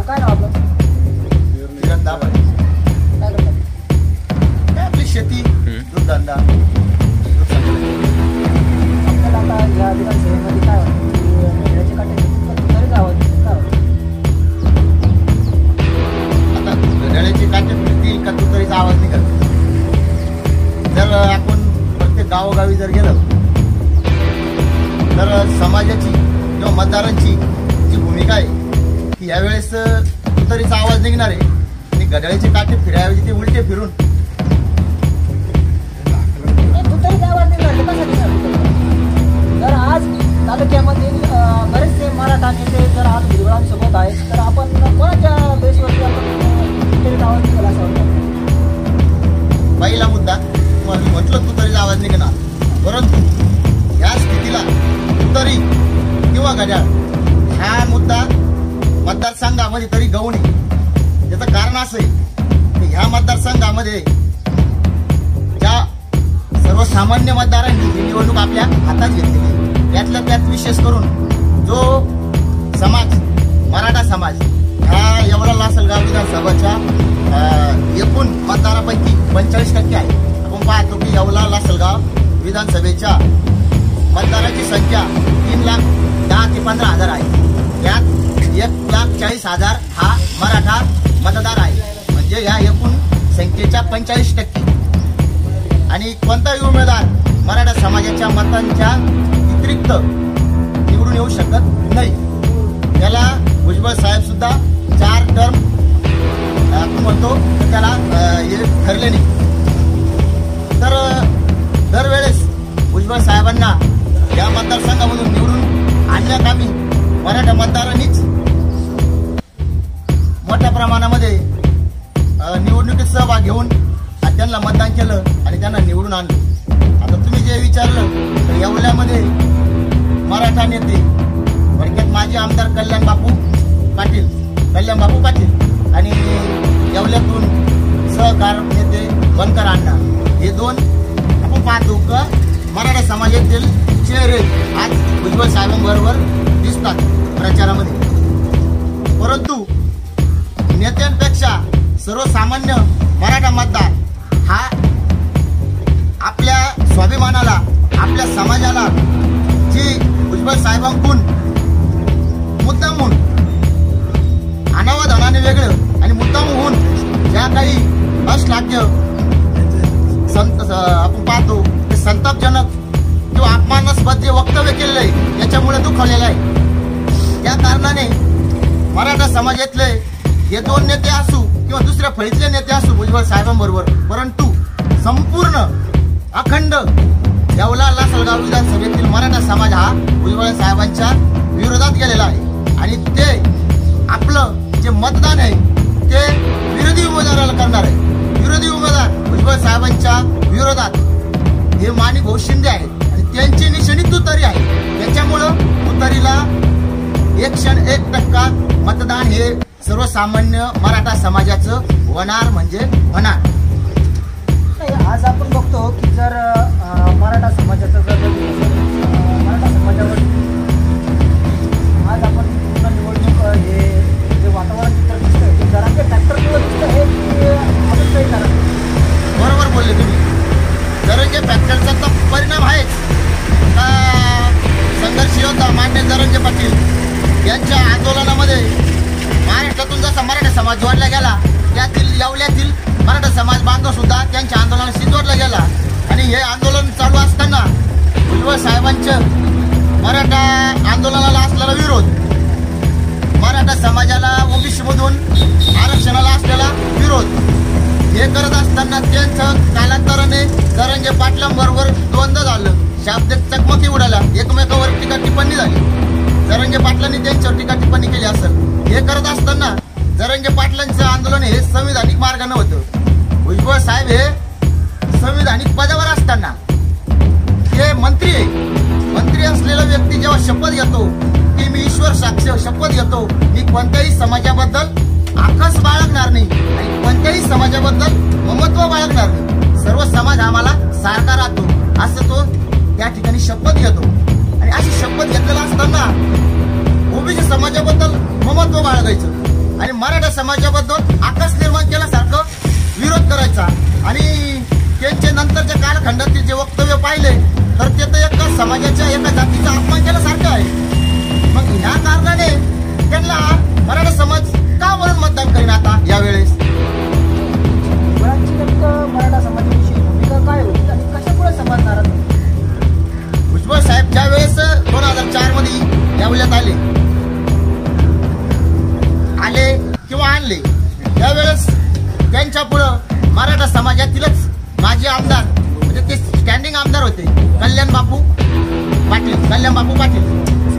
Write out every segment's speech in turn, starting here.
काय नाव आपलं? किरण दाभाडे. काय करतात? काय आपली शेती, दूधधंदा, आपल्याला आता या विधानसभेमध्ये काय वाटतं की घड्याळ्याचे काटे तरी काय वाटतं? काय वाटतं? आता घड्याळ्याचे काटे फिरतील का तुतारीचा आवाज निघत. जर आपण प्रत्येक गावोगावी जर गेलं तर समाजाची किंवा मतदारांची जी भूमिका आहे की यावेळेस तुतारीचा आवाज निघणार आहे आणि घड्याळ्याचे काटे फिरायऐवजी ते उलटे फिरून तुतारीचा आवाज निघणार ते कसा निघणार तुतारी? जर आज तालुक्यामधील बरेचसे मराठा नेते जर आज भुजबळांसोबत आहेत तर आपण कोणाच्या बेसवरती आपण तुतारीचा आवाज निघाला असं वाटतं? पहिला मुद्दा तुम्हाला म्हटलं तुतारीचा आवाज निघणार, परंतु या स्थितीला तुतारी किंवा घड्याळ हा मुद्दा मतदारसंघामध्ये तरी गौण आहे. याचं कारण असं आहे की ह्या मतदारसंघामध्ये ज्या सर्वसामान्य मतदारांनी ही निवडणूक आपल्या हातात घेतलेली आहे, त्यातल्या त्यात विशेष करून जो समाज मराठा समाज हा एवढा लासलगाव विधानसभाच्या एकूण मतदारापैकी 45% आहे. आपण पाहतो की येवला लासलगाव विधानसभेच्या मतदाराची संख्या 3,10,000 ते 15,000 आहे. यात 1,40,000 हा मराठा मतदार आहे, म्हणजे या एकूण संख्येच्या 45%. आणि कोणताही उमेदवार मराठा समाजाच्या मतांच्या व्यतिरिक्त निवडून येऊ शकत नाही. त्याला भुजबळ साहेब सुद्धा 4 टर्म आपण म्हणतो तर त्याला हे ठरले नाही. तर दरवेळेस भुजबळ साहेबांना या मतदारसंघामधून निवडून आणण्याकामी मराठा मतदारांनीच मोठ्या प्रमाणामध्ये निवडणुकीत सहभाग घेऊन त्यांना मतदान केलं आणि त्यांना निवडून आणलं. आता तुम्ही जे विचारलं तर येवल्यामध्ये मराठा नेते थोडक्यात माजी आमदार कल्याण बापू पाटील आणि येवल्यातून सहकार नेते बनकर अण्णा, हे दोन आपण पाहतो का मराठा समाजातील चेहरे आज भुजबळ साहेबांबरोबर दिसतात प्रचारामध्ये. परंतु नेत्यांपेक्षा सर्वसामान्य मराठा मतदार हा आपल्या स्वाभिमानाला, आपल्या समाजाला जी भुजबळ साहेबांकडून मुद्दामून अनावधानाने वेगळं आणि मुद्दाम होऊन ज्या काही अश्लाघ्य आपण पाहतो ते संतापजनक किंवा अपमानास्पद जे वक्तव्य केलेलं आहे याच्यामुळे दुखावलेलं आहे. त्या कारणाने मराठा समाजातले हे दोन नेते असू किंवा दुसऱ्या फळीतले नेते असू भुजबळ साहेबांबरोबर, परंतु संपूर्ण अखंड येवला लासलगाव विधानसभेतील मराठा समाज हा भुजबळ साहेबांच्या विरोधात गेलेला आहे. आणि ते आपलं जे मतदान आहे ते विरोधी उमेदवाराला करणार आहे. विरोधी उमेदवार भुजबळ साहेबांच्या विरोधात हे माणिकभाऊ शिंदे आहेत आणि त्यांची निशाणी तुतारी आहे. त्याच्यामुळं तुतारीला 1% मतदान हे सर्वसामान्य मराठा समाजाचं होणार म्हणजे होणार. आज आपण बघतो की जर मराठा समाजाचं जर मराठा समाजावर आज आपण पूर्ण निवडणूक हे जे वातावरण चित्र दिसतंय ते जरांगे फॅक्टरमुळे दिसतं हे आपण काही कारण बरोबर बोलले तुम्ही. जरंगे फॅक्टरचा तर परिणाम आहेच. संघर्ष योद्धा मान्य जरंगे पाटील यांच्या आंदोलनामध्ये महाराष्ट्रातून जसा मराठा समाज जोडला गेला, त्यातील येवल्यातील मराठा समाज बांधव सुद्धा त्यांच्या आंदोलनाशी जोडला गेला. आणि हे आंदोलन चालू असताना भुजबळ साहेबांच्या मराठा आंदोलनाला असलेला विरोध, मराठा समाजाला ओबीसी मधून आरक्षणाला असलेला विरोध हे करत असताना त्यांचं कालांतराने जरंगे पाटलांबरोबर द्वंद्व झालं. शाब्दिक चकमकी उडाल्या, एकमेकावर टीका टिप्पणी झाली. जरंगे पाटलांनी त्यांच्यावर टीका टिप्पणी केली असेल. हे करत असताना जरंगे पाटलांचं आंदोलन हे संविधानिक मार्गाने होतं. भुजबळ साहेब हे संविधानिक पदावर असताना हे मंत्री आहे. मंत्री असलेला व्यक्ती जेव्हा शपथ घेतो की मी ईश्वर साक्ष शपथ घेतो, मी कोणत्याही समाजाबद्दल आकस बाळगणार नाही आणि कोणत्याही समाजाबद्दल ममत्व बाळगणार नाही, सर्व समाज आम्हाला सारखा राहतो, असं तो त्या ठिकाणी शपथ घेतो. आणि अशी शपथ घेतलेला असताना ओबीसी समाजाबद्दल ममत्व बाळगायचं आणि मराठा समाजाबद्दल आकाश निर्माण केल्यासारखं विरोध करायचा आणि त्यांचे नंतरच्या कालखंडातील जे वक्तव्य पाहिले तर ते तर एका समाजाच्या एका जातीचा अपमान केल्यासारखं आहे. मग ह्या कारणाने त्यांना मराठा समाज का म्हणून मतदान करीन आता यावेळेस? भुजबळांची नेमकं मराठा समाजाविषयी भूमिका काय होती आणि कशामुळे समाज नाराज होता? भुजबळ साहेब ज्या वेळेस 2004 मध्ये यावल्यात आले किंवा आणले त्यावेळेस त्यांच्या पुढं मराठा समाजातीलच माजी आमदार म्हणजे ते स्टँडिंग आमदार होते कल्याण बापू पाटील.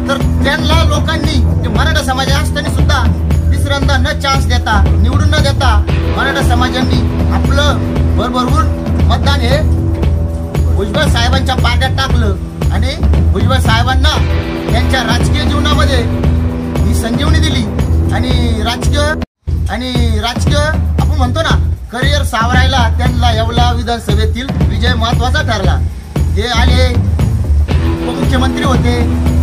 तर त्यांना लोकांनी मराठा समाज असताना सुद्धा तिसऱ्यांदा न चान्स देता निवडून न देता मराठा समाजांनी आपलं भरभरून मतदान हे भुजबळ साहेबांच्या पारड्यात टाकलं आणि भुजबळ साहेबांना त्यांच्या राजकीय जीवनामध्ये ही संजीवनी दिली आणि राजकीय आपण म्हणतो ना करिअर सावरायला त्यांना येवला विधानसभेतील विजय महत्वाचा ठरला. ते आले उपमुख्यमंत्री होते,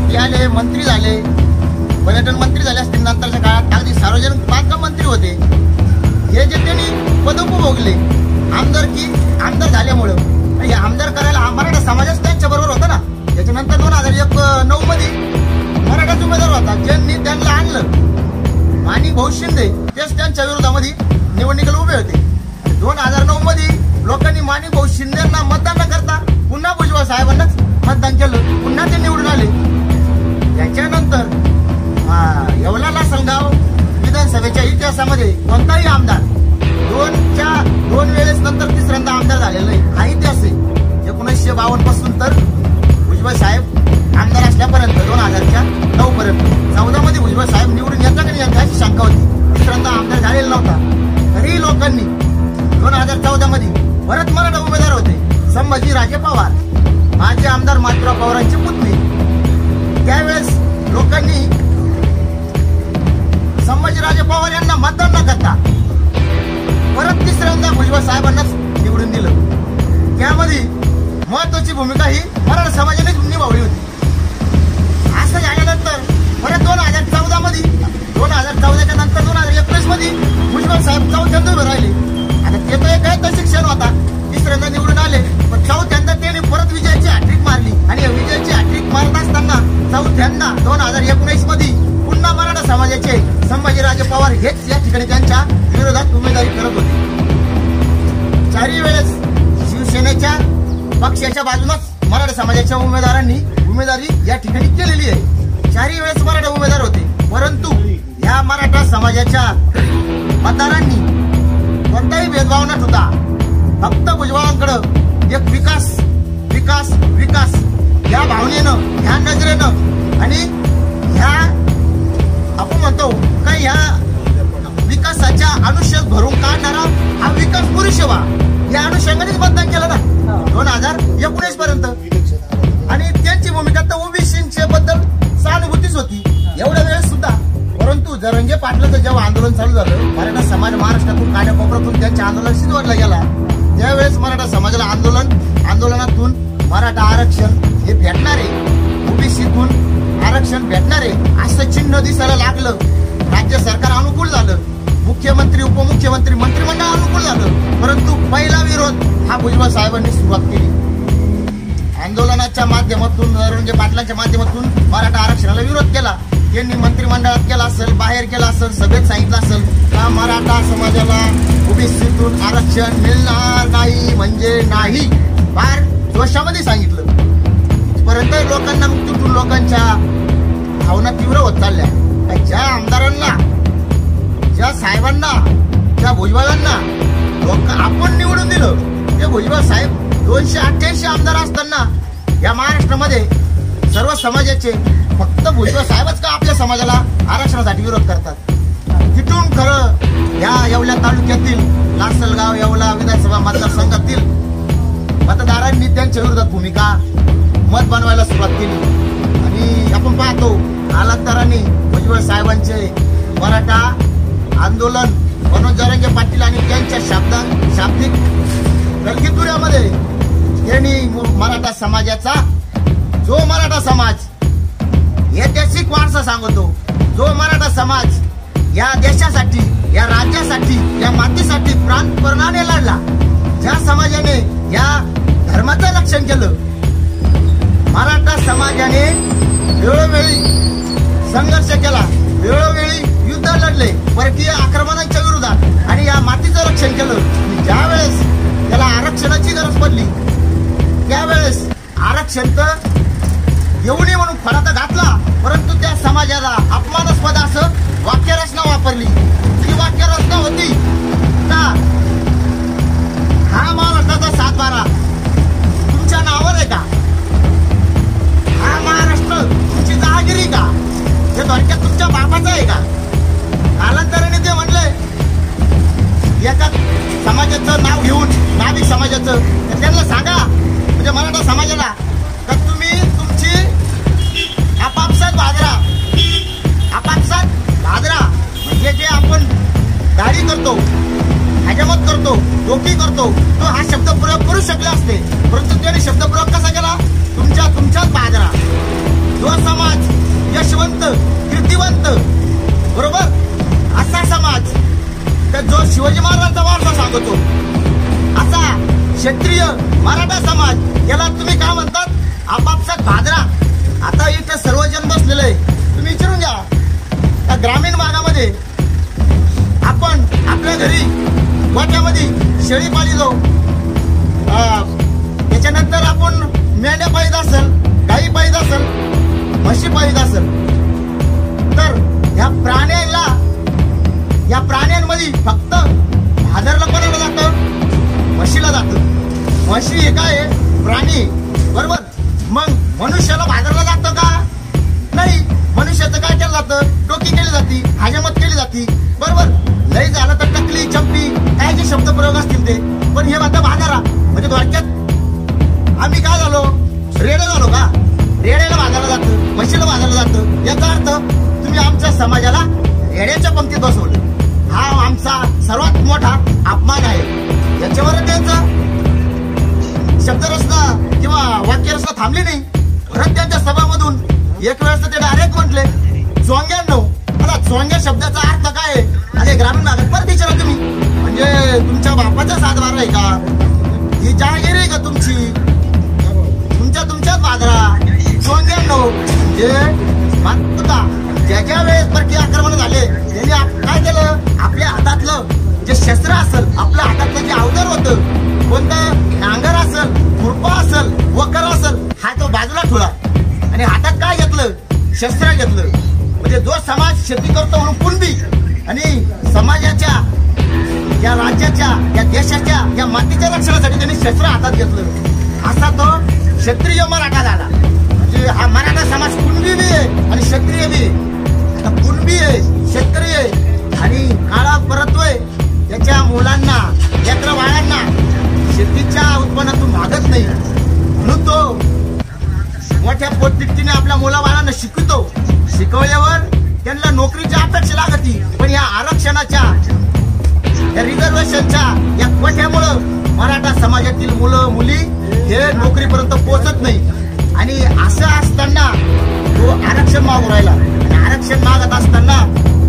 ते आले मंत्री झाले, पर्यटन मंत्री झाले असतील नंतरच्या काळात, अगदी सार्वजनिक बांधकाम मंत्री होते. हे जे त्यांनी पद उपभोगले आमदार झाल्यामुळं हे आमदार करायला हा मराठा समाजच त्यांच्या बरोबर होता ना. त्याच्यानंतर 2009 मध्ये मराठाच उमेदवार होता ज्यांनी त्यांना आणलं माणिक भाऊ शिंदे तेच त्यांच्या विरोधामध्ये निवडणुकीला उभे होते. 2009 मध्ये लोकांनी माणिक भाऊ शिंदेना मतदान न करता पुन्हा भुजबळ साहेबांनाच मतदान केलं, पुन्हा ते निवडून आले. त्याच्यानंतर येवला लासलगाव विधानसभेच्या इतिहासामध्ये कोणताही आमदार दोन वेळेस नंतर तिसऱ्यांदा आमदार झालेला नाही हा इतिहास आहे. 1952 पासून तर भुजबळ साहेब आमदार असल्यापर्यंत 2009 पर्यंत 14 मध्ये भुजबळ साहेब निवडून येता की नाही याची शंका होती. तिसऱ्यांदा आमदार झालेला नव्हता. तरी लोकांनी 2014 मध्ये परत मराठा उमेदवार होते संभाजीराजे पवार, माजी आमदार मातुराव पवारांचे पुतणे. त्यावेळेस लोकांनी संभाजीराजे पवार यांना मतदान न करता परत तिसऱ्यांदा भुजबळ साहेबांनाच निवडून दिलं. त्यामध्ये महत्वाची भूमिका ही मराठा समाजाने निभावली होती. असं झाल्यानंतर परत 2014 मध्ये 2014च्या नंतर 2021 मध्ये भुजबळ साहेब चौथ्यांदा उभे राहिले. आता ते तर एक शिक्षण होता, तिसऱ्यांदा निवडून आले पण चौथ्यांदा त्यांनी परत विजयाची हॅट्रिक मारली आणि विजयाची हॅट्रिक मारत असताना चौथ्यांदा 2019 मध्ये पुन्हा मराठा समाजाचे संभाजीराजे पवार हेच या ठिकाणी त्यांच्या विरोधात उमेदवारी करत होते. चारही वेळेस शिवसेनेच्या पक्षाच्या बाजूनच मराठा समाजाच्या उमेदवारांनी उमेदवारी या ठिकाणी केलेली आहे. चारही वेळेस मराठा उमेदवार होते परंतु या मराठा समाजाच्या मतदारांनी कोणताही भेदभाव न ठेवता फक्त भुजबळांकडे एक विकास विकास विकास या भावनेनं ह्या नजरेनं आणि ह्या आपण म्हणतो का ह्या विकासाच्या अनुष्यात भरून काढणारा हा विकास पुरुष सेवा या अनुषंगानेच मतदान केलं ना 2019 पर्यंत. आणि त्यांची भूमिका तर ओबीसीच्या बद्दल सहानुभूतीच होती एवढ्या वेळेस सुद्धा. परंतु जरंगे पाटलाचं जेव्हा आंदोलन चालू झालं मराठा समाज महाराष्ट्रातून कानाकोपऱ्यातून त्यांच्या आंदोलन शिजवला गेला त्यावेळेस मराठा समाजाला आंदोलनातून मराठा आरक्षण हे भेटणार आहे, ओबीसीतून आरक्षण भेटणार आहे असं चिन्ह दिसायला लागलं. राज्य सरकार अनुकूल झालं, मुख्यमंत्री उपमुख्यमंत्री मंत्रिमंडळ अनुकूल झालं. परंतु पहिला विरोध हा भुजबळ साहेबांनी सुरुवात केली. आंदोलनाच्या माध्यमातून जरंगे पाटलांच्या माध्यमातून मराठा आरक्षणाला विरोध केला. त्यांनी मंत्रिमंडळात केला असेल, बाहेर केला असेल, सभेत सांगितलं असेल का मराठा समाजाला ओबीसीतून आरक्षण मिळणार नाही म्हणजे नाही, फार जोशामध्ये सांगितलं. परंतु लोकांना तिथून लोकांच्या भावना तीव्र होत चालल्या. ज्या आमदारांना, ज्या साहेबांना, ज्या भुजबळांना आपण निवडून दिलं ते भुजबळ साहेब 288 आमदार असताना या महाराष्ट्रामध्ये सर्व समाजाचे फक्त भुजबळ साहेबच का आपल्या समाजाला आरक्षणासाठी विरोध करतात. तिथून खरं या येवला तालुक्यातील लासलगाव येवला विधानसभा मतदारसंघातील मतदारांनी त्यांच्या विरोधात भूमिका मत बनवायला सुरुवात केली. आणि आपण पाहतो कालांतराने भुजबळ साहेबांचे मराठा आंदोलन मनोज जरंगे पाटील आणि त्यांच्या शाब्दिक गलगीतुऱ्यामध्ये त्यांनी मराठा समाजाचा जो मराठा समाज ऐतिहासिक वारसा सांगतो, जो मराठा समाज या देशासाठी जमिनीसाठी या मातीसाठी प्राणपणाने लढला, ज्या समाजाने या धर्माचं रक्षण केलं, मराठा समाजाने वेळोवेळी संघर्ष केला, वेळोवेळी युद्ध लढले परकीय आक्रमणांच्या विरोधात आणि या मातीचं रक्षण केलं. ज्या वेळेस त्याला आरक्षणाची गरज पडली त्यावेळेस आरक्षण तर येऊ नये म्हणून फडात घातला, परंतु त्या समाजाला अपमानास्पद असं वाक्यरचना वापरली. ती वाक्यरचना होती का हा महाराष्ट्राचा 7-12 तुमच्या नावावर आहे का, हा महाराष्ट्र तुमची जहागिरी का, हे थोडक्यात तुमच्या बापाचं आहे का. कालांतराने ते म्हणले एका समाजाचं नाव घेऊन, नाभिक समाजाचं, तर त्यांना सांगा म्हणजे मराठा समाजाला तर तुम्ही तुमची आपापसात भादरा म्हणजे जे आपण दाढी करतो, हजामत करतो, डोकी करतो, तो हा शब्द प्रयोग करू शकले असते, परंतु त्याने शब्द प्रयोग कसा केला, तुमच्याच बाजरा. जो समाज यशवंत कीर्तिवंत बरोबर असा समाज, तर जो शिवाजी महाराजांचा वारसा सांगतो असा क्षत्रिय मराठा समाज, याला तुम्ही काय म्हणतात, आपापसात भादरा. आता इथे सर्वजण बसलेले आहे, तुम्ही विचारून घ्या त्या ग्रामीण भागामध्ये आपण आपल्या घरी गोठ्यामध्ये शेळी पाळीलो, त्याच्यानंतर आपण मेंढ्या पाळीत असेल, गाई पाळीत असेल, म्हशी पाळीत असेल, तर या प्राण्यांमध्ये फक्त भादरला कोणाला जातं, म्हशीला जातं. म्हशी हे काय प्राणी बरोबर, मग मनुष्याला भादरला जातं का नाही. मनुष्याचं काय केलं जातं, डोकी केली जाते, हजामत केली जाते बरोबर. लई झालं तर टकली चंपी काय जे शब्द प्रयोग असतील ते, पण हे आता भादारा म्हणजे थोडक्यात आम्ही काय झालो, रेडे झालो का. रेड्याला भाजायला जातं, म्हशीला भाजायला जातं, याचा अर्थ तुम्ही आमच्या समाजाला रेड्याच्या पंक्तीत बसवलं. हा आमचा सर्वात मोठा अपमान आहे. याच्यावर त्यांचं शब्दरचना किंवा वाक्यरचना थांबली नाही. परत त्यांच्या सभामधून एक वेळेस ते डायरेक्ट म्हटले चोंग्याण्णव. आता चोंग्या शब्दाचा अर्थ काय आहे, आणि ग्रामीण भागात परत विचारा तुम्ही, म्हणजे तुमच्या बापाचा 7-12 आहे का, ही जहागिरी आहे का तुमची, तुमच्याच बाजरा. चोंग्याण्णव म्हणजे मानता ज्या वेळेस परकी आक्रमण झाले त्यांनी काय केलं, आपल्या हातातलं जे शस्त्र असेल, आपल्या हातातलं जे अवजार होतं, कोणतं नांगर असेल, खुरपा असेल, वकर असेल, हा तो बाजूला ठेवला आणि हातात काय घेतलं, शस्त्र घेतलं. म्हणजे जो समाज शेती करतो म्हणून कुणबी आणि समाजाच्या, या राज्याच्या, या देशाच्या, या मातीच्या रक्षणासाठी त्यांनी शस्त्र हातात घेतलं. असा तो क्षत्रिय मराठा झाला. म्हणजे हा मराठा समाज कुणबी बी आहे आणि क्षत्रिय बी आहे. कुणबी आहे, क्षत्रिय आहे आणि काळा परतोय त्याच्या मुलांना, लेकरं बाळांना शेतीच्या उत्पन्नातून भागत नाही, म्हणून तो मोठ्या पोटतिडकीने आपल्या मुलाबाळांना शिकवतो. शिकवल्यावर त्यांना नोकरीची अपेक्षा लागती, पण या आरक्षणाच्या, या रिझर्वेशनच्या या कोट्यामुळं मराठा समाजातील मुलं मुली हे नोकरीपर्यंत पोहोचत नाही. आणि असं असताना तो आरक्षण मागू राहिला आणि आरक्षण मागत असताना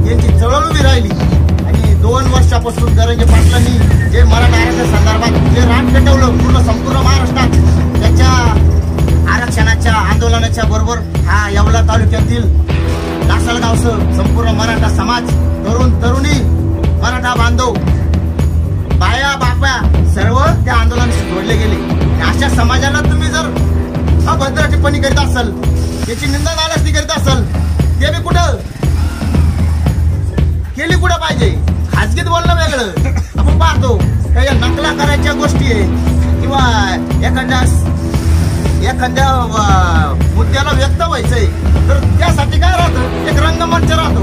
यांची चळवळ उभी राहिली. आणि 2 वर्षापासून दरंगे पाटलांनी जे मराठा आरक्षण संदर्भात जे रान पेटवलं पूर्ण संपूर्ण महाराष्ट्रात, त्याच्या आरक्षणाच्या आंदोलनाच्या बरोबर हा येवला तालुक्यातील लासलगावचं संपूर्ण मराठा समाज, तरुण तरुणी, मराठा बांधव, बाया बाप्या सर्व त्या आंदोलनाशी जोडले गेले. अशा समाजाला तुम्ही जर अभद्र टिप्पणी करीत असाल, त्याची निंदा नाराजगी करीत असाल, ते बी कुठं केली कुठं पाहिजे. खाजगीत बोलणं वेगळं, आपण पाहतो काही नकला करायच्या गोष्टी आहे किंवा एखाद्या मुद्द्याला व्यक्त व्हायचंय, तर त्यासाठी काय राहतं, एक रंगमंच राहतो,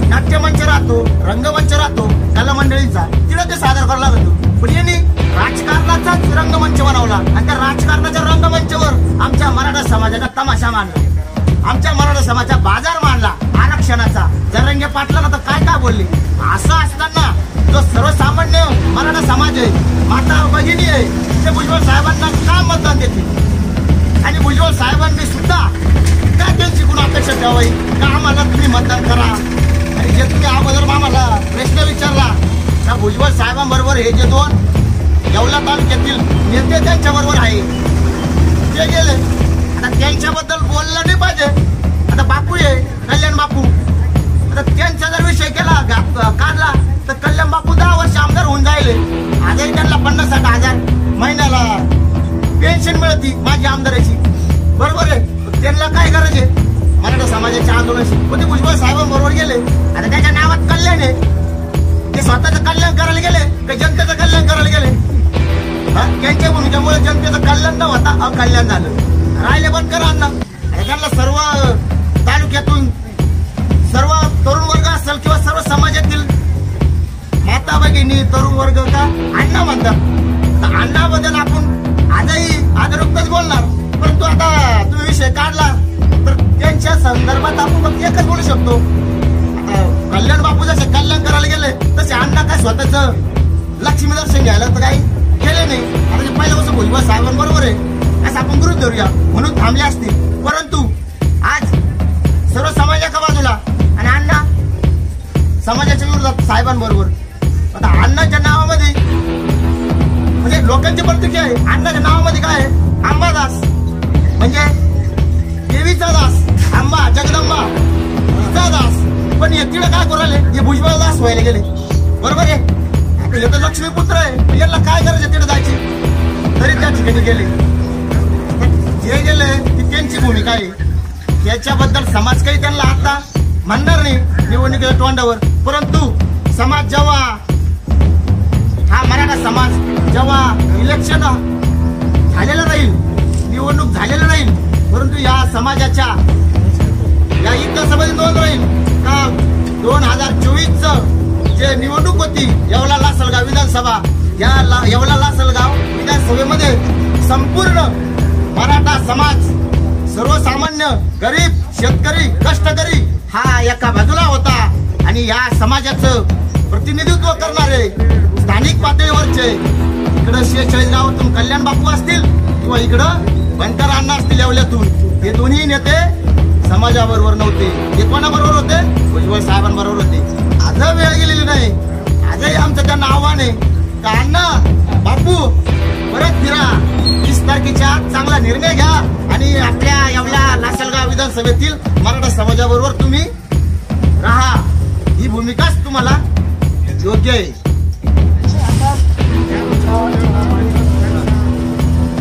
नाट्यमंच राहतो, रंगमंच राहतो कला मंडळींचा, तिला ते सादर करावं लागतो. पण यांनी राजकारणाचाच रंगमंच बनवला आणि त्या राजकारणाच्या रंगमंचावर आमच्या मराठा समाजाचा तमाशा मांडला, आमच्या मराठा समाजाचा बाजार मांडला आरक्षणाचा. जरंगे पाटलांना तर काय काय बोलले. असं असताना जो सर्वसामान्य मराठा समाज आहे, माता भगिनी आहे, ते भुजबळ साहेबांना का मतदान देतील, आणि भुजबळ साहेबांनी सुद्धा का त्यांची गुण अपेक्षा ठेवावी का आम्हाला तुम्ही मतदान करा. आणि जे तुम्ही अगोदर आम्हाला प्रश्न हे जे दोन येवला तालुक्यातील नेते त्यांच्याबरोबर आहे ते गेले. आता त्यांच्याबद्दल बोललं नाही पाहिजे. आता बापू आहे कल्याण बापू, आता त्यांचा जर विषय केला काढला तर कल्याण बापू 10 वर्ष आमदार होऊन जायले. आजही त्यांना 50-60 हजार महिन्याला पेन्शन मिळती माझी आमदाराची, बरोबर आहे. त्यांना काय गरज आहे मराठा समाजाच्या आंदोलनाची? पण ते भुजबळ साहेबांबरोबर गेले. आता त्याच्या नावात कल्याण आहे, ते स्वतःचं कल्याण करायला गेले का जनतेचं कल्याण करायला गेले? त्यांच्या भूमिकेमुळे जनतेचं कल्याण न होता अकल्याण झालं. राहिले बंद करा अण्णा. त्यांना सर्व तालुक्यातून सर्व तरुण वर्ग असेल किंवा सर्व समाजातील माता भगिनी तरुण वर्ग का अण्णा म्हणतात. अण्णाबद्दल आपण आजही आदरोक्तच बोलणार, परंतु आता तुम्ही विषय काढला तर त्यांच्या संदर्भात आपण फक्त एकच बोलू शकतो. कल्याण बापू जसे कल्याण करायला गेले तसे अण्णा काय स्वतःच लक्ष्मी दर्शन घ्यायला तर काही केले नाही. आता ते पहिल्यापासून भुजबळ साहेबांबरोबर आहे असं आपण गृहीत धरूया म्हणून थांबले असतील. परंतु आज सर्व समाज एका बाजूला आणि अण्णा समाजाच्या विरोधात साहेबांबरोबर. आता अण्णाच्या नावामध्ये म्हणजे लोकांची प्रतिक्रिया आहे. अण्णाच्या नावामध्ये काय आहे? अंबादास म्हणजे देवीचा दास, अंबा जगदंबा तिचा दास. पण हे तिकडे काय करू राहिले? हे भुजबळ दास व्हायला गेले, बरोबर आहे. हे तर लक्ष्मीपुत्र आहे, यांना काय गरज आहे तिकडे जायची? तरी त्या ठिकाणी गेले. जे गेले ती त्यांची भूमिका आहे, त्याच्याबद्दल समाज काही त्यांना आता म्हणणार नाही निवडणुकीच्या तोंडावर. परंतु समाज जेव्हा हा मराठा समाज जेव्हा इलेक्शन झालेलं राहील, निवडणूक झालेलं राहील, परंतु या समाजाच्या या विधानसभेची नोंद राहील का 2024 जे निवडणूक होती येवला लासलगाव विधानसभा, या येवला लासलगाव विधानसभेमध्ये संपूर्ण मराठा समाज सर्वसामान्य गरीब शेतकरी कष्टकरी हा एका बाजूला होता आणि या समाजाचं प्रतिनिधित्व करणारे स्थानिक पातळीवरचे इकडं 46 गावातून कल्याण बापू असतील किंवा इकडं बनकर अण्णा असतील येवल्यातून, हे दोन्ही नेते समाजाबरोबर नव्हते. हे कोणाबरोबर होते? भुजबळ साहेबांबरोबर होते. आजही वेळ गेलेली नाही. आजही आमचं त्यांना आव्हान आहे का अण्णा बापू परत फिरा, 30 तारखेच्या चांगला निर्णय घ्या आणि आपल्या येवला लासलगाव विधानसभेतील मराठा समाजाबरोबर तुम्ही राहा. ही भूमिकाच तुम्हाला योग्य आहे.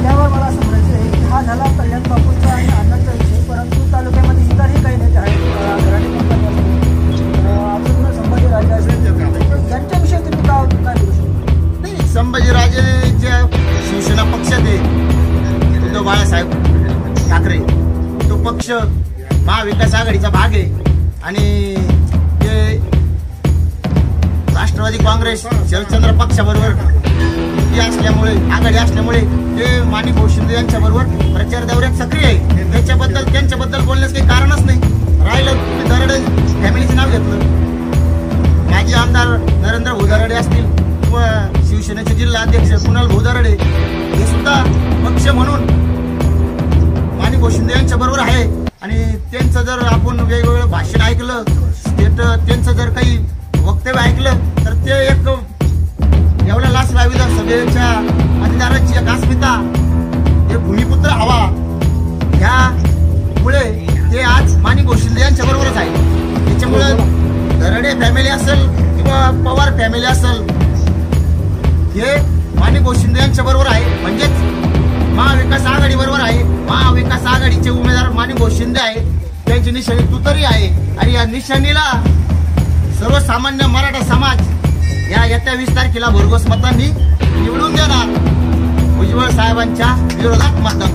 त्यावर मला असं म्हणायचं आहे की हा झाला कल्याण बापूंचा आणि अण्णांचा विषय, परंतु तालुक्यामध्ये इतरही काही नेते आहेत, घराणी कंपनी असेल, अजून संभाजीराजे असेल, यांच्याविषयी तुम्ही काय करू शकता? नाही, संभाजीराजे जे शिवसेना पक्षात आहे, उद्धव बाळासाहेब ठाकरे, तो पक्ष महाविकास आघाडीचा भाग आहे आणि ते राष्ट्रवादी काँग्रेस शरदचंद्र पक्षाबरोबर असल्यामुळे आघाडी असल्यामुळे ते माणिक भाऊ शिंदे यांच्याबरोबर प्रचार दौऱ्यात सक्रिय आहे. त्यांच्याबद्दल बोलण्यास काही कारणच नाही. राहिलं तुम्ही दराडे फॅमिलीचं नाव घेतलं, माजी आमदार नरेंद्र भाऊ दराडे असतील किंवा शिवसेनेचे जिल्हा अध्यक्ष कुणाल भाऊ दराडे, हे सुद्धा पक्ष म्हणून माणिक भाऊ शिंदे यांच्याबरोबर आहे. आणि त्यांचं जर आपण वेगवेगळं भाषण ऐकलं, त्यांचं जर काही वक्तव्य ऐकलं तर ते एक येवला लासलगाव विधानसभेच्या मतदारांची एक अस्मिता, एक भूमिपुत्र हवा, ह्यामुळे ते आज माणिक भाऊ शिंदे यांच्या बरोबरच आहे. त्याच्यामुळे दराडे फॅमिली असेल किंवा पवार फॅमिली असेल, हे माणिक भाऊ शिंदे यांच्या बरोबर आहे. म्हणजेच महाविकास आघाडी बरोबर आहे. महाविकास आघाडीचे उमेदवार माणिक भाऊ शिंदे आहे, त्यांची निशाणी तुतारी आहे आणि या निशाणीला सर्वसामान्य मराठा समाज या येत्या 20 तारखेला भरघोस मतांनी निवडून देणार. भुजबळ साहेबांच्या विरोधात मतदान.